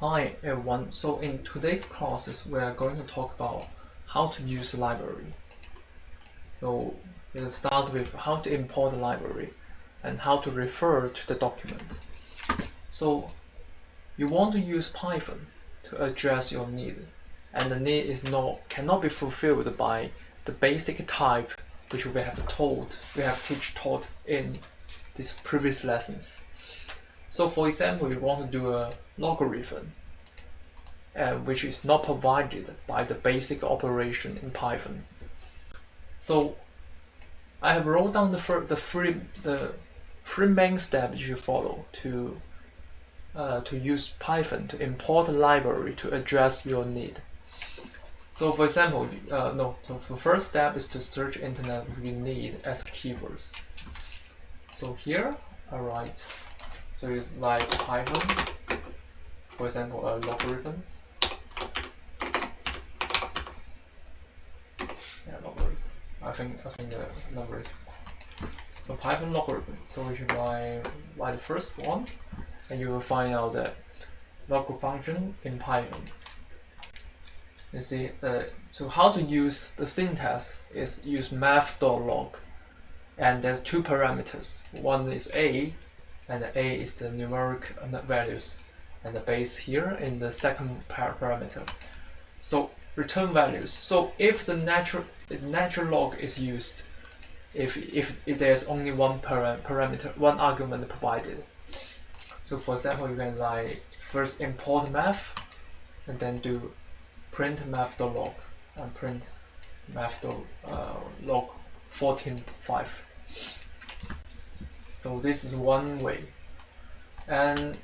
Hi everyone, so in today's classes we are going to talk about how to use a library. So we'll start with how to import a library and how to refer to the document. So you want to use Python to address your need, and the need cannot be fulfilled by the basic type which we have taught in these previous lessons. So for example, you want to do a logarithm, which is not provided by the basic operation in Python. So I have wrote down the three main steps you follow to use Python to import a library to address your need. So for example, so the first step is to search internet what you need as keywords. So here I write, so it's like Python, for example, a logarithm. Yeah, logarithm. I think the number is so Python logarithm. So if you write the first one, and you will find out that log function in Python. You see, so how to use the syntax is use math.log, and there's two parameters. One is a, and the a is the numeric values, and the base here in the second parameter. So return values. So if the natural log is used, if there's only one parameter, one argument provided. So for example, you can first import math, and then do print math.log and print math.log 14.5. So this is one way, and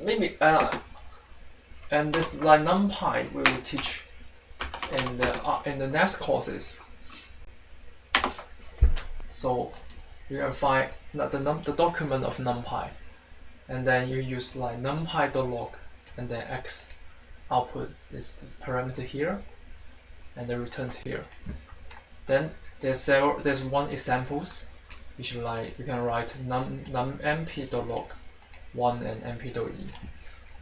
maybe and this NumPy we will teach in the next courses. So you can find the document of NumPy, and then you use numpy.log, and then x output this parameter here, and the returns here. Then there's one examples, which you can write numpy.log 1 and mp.e.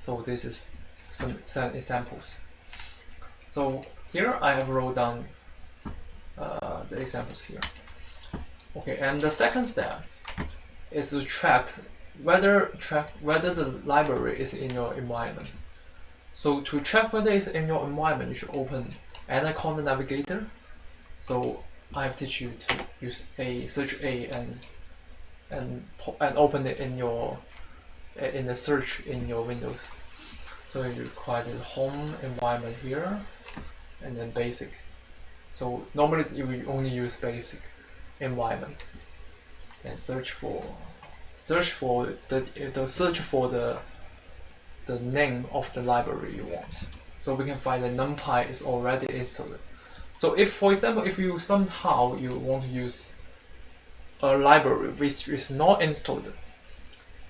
So this is some examples. So here I have wrote down the examples here. Okay, and the second step is to track whether the library is in your environment. So to check whether it's in your environment, you should open Anaconda Navigator. So I have teach you to use search and open it in the search in your Windows. So you require the home environment here, and then basic. So normally you will only use basic environment. Then search for the name of the library you want. So we can find that NumPy is already installed. So if, for example, if you somehow you want to use a library which is not installed,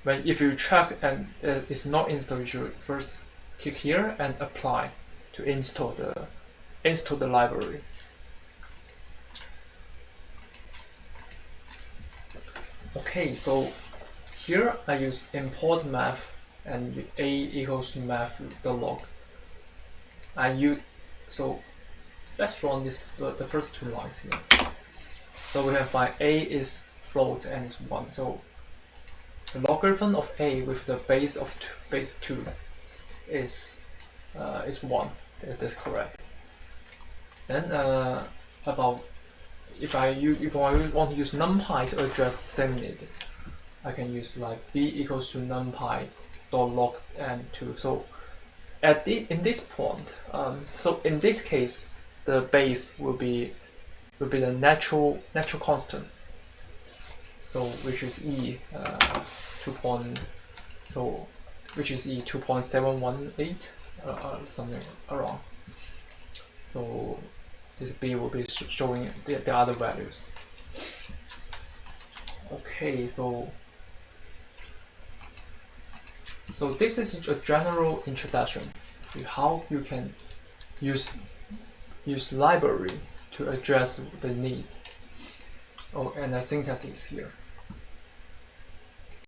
if you check and it's not installed, you should first click here and apply to install the library. Okay, so here I use import math and a equals to math.log. So let's run the first two lines here. So we can find a is float and it's 1. So the logarithm of a with the base 2 is 1. That's correct. Then if I want to use NumPy to address the same need, I can use b equals to numpy.log n2. So in this point, so in this case, the base will be the natural constant. So which is e 2.718 something around. So this b will be showing the other values. Okay, so this is a general introduction to how you can use library to address the need. Oh, and the syntax is here.